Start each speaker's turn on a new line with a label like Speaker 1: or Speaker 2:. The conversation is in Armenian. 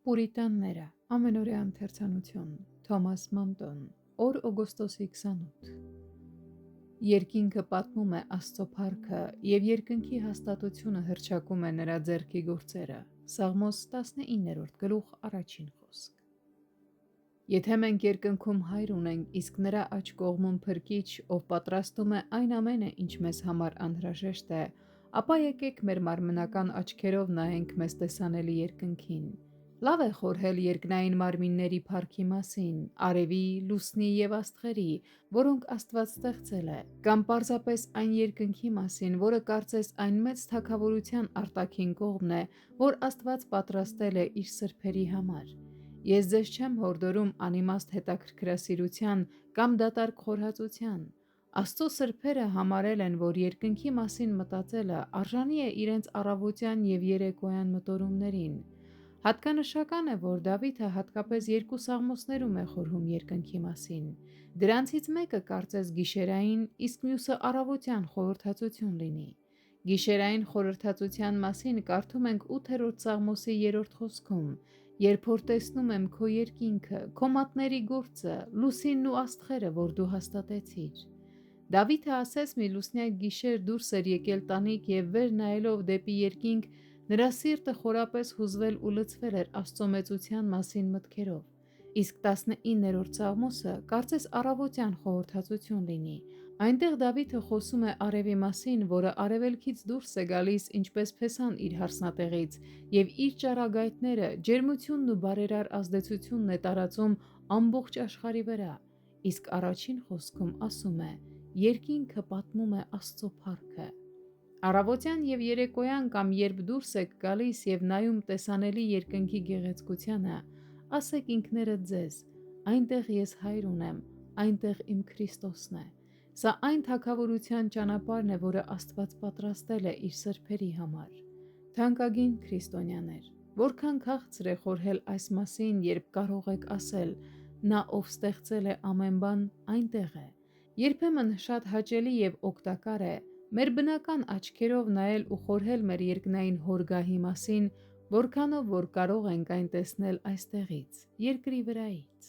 Speaker 1: Պուրիտանները, ամենօրյա ընթերցանություն, Թոմաս Մոնտոն, օր օգոստոսի 28։ Երկինքը պատմում է Աստծո փառքը և երկնքի հաստատությունը հռչակում է նրա ձեռքի գործերը։ Սաղմոս 19-րդ գլուխ առաջին խոսք։ Եթե մենք երկնքում Հայր ունենք, իսկ նրա աջ կողմում Փրկիչ, ով պատրաստում է այն ամենը, ինչ մեզ համար անհրաժեշտ է, ապա եկեք մեր մարմնական աչքերով նայենք մեզ տեսանելի երկնքին։ Լավ է խորհել երկնային մարմինների փառքի մասին, արևի, լուսնի և աստղերի, որոնք Աստված ստեղծել է, կամ պարզապես այն երկնքի մասին, որը կարծես այն մեծ թագավորության արտաքին կողմն է, որ Աստված պատրաստել է իր սրբերի համար։ Ես ձեզ չեմ հորդորում անիմաստ հետաքրքրասիրության կամ դատարկ խորհածության։ Աստծո սրբերը համարել են, որ երկնքի մասին մտածելը արժանի է իրենց առավոտյան և երեկոյան մտորումներին։ Հատկանշական է, որ Դավիթը հատկապես երկու սաղմոսներում է խորհում երկնքի մասին։ Դրանցից մեկը կարծես գիշերային, իսկ մյուսը առավոտյան խորհրդածություն լինի։ Գիշերային խորհրդածության մասին կարդում ենք 8-րդ սաղմոսի 3-րդ խոսքում. «Երբ որ տեսնում եմ քո երկինքը, քո մատների գործը, լուսինն ու աստղերը, որ դու հաստատեցիր»։ Դավիթը ասես մի լուսնյակ գիշեր դուրս էր եկել տանիք և վեր նայելով դեպի երկինք, նրա սիրտը խորապես հուզվել ու լցվել էր Աստծո մեծության մասին մտքերով։ Իսկ 19-րդ սաղմոսը կարծես առավոտյան խորհրդածություն լինի։ Այնտեղ Դավիթը խոսում է արևի մասին, որը արևելքից դուրս է գալիս ինչպես փեսան իր հարսնատեղից, և իր ճառագայթները, ջերմությունն ու բարերար ազդեցությունն է տարածում ամբողջ աշխարհի վրա։ Իսկ առաջին խոսքում ասում է. «Երկինքը պատմում է Աստծո փառքը»։ Առավոտյան և երեկոյան կամ երբ դուրս եք գալիս և նայում տեսանելի երկնքի գեղեցկությանը, ասեք ինքներդ ձեզ. «Այնտեղ ես Հայր ունեմ, այնտեղ իմ Քրիստոսն է»։ Սա այն թագավորության ճանապարհն է, որը Աստված պատրաստել է իր սրբերի համար։ Թանկագին քրիստոնյաներ, որքան քաղցր է խորհել այս մասին, երբ կարող եք ասել. «Նա, ով ստեղծել է ամեն բան, այնտեղ է»։ Երբեմն շատ հաճելի և օգտակար է մեր բնական աչքերով նայել ու խորհել մեր երկնային Հորգահի մասին, որքանով որ կարող ենք այն տեսնել այստեղից, երկրի վրայից։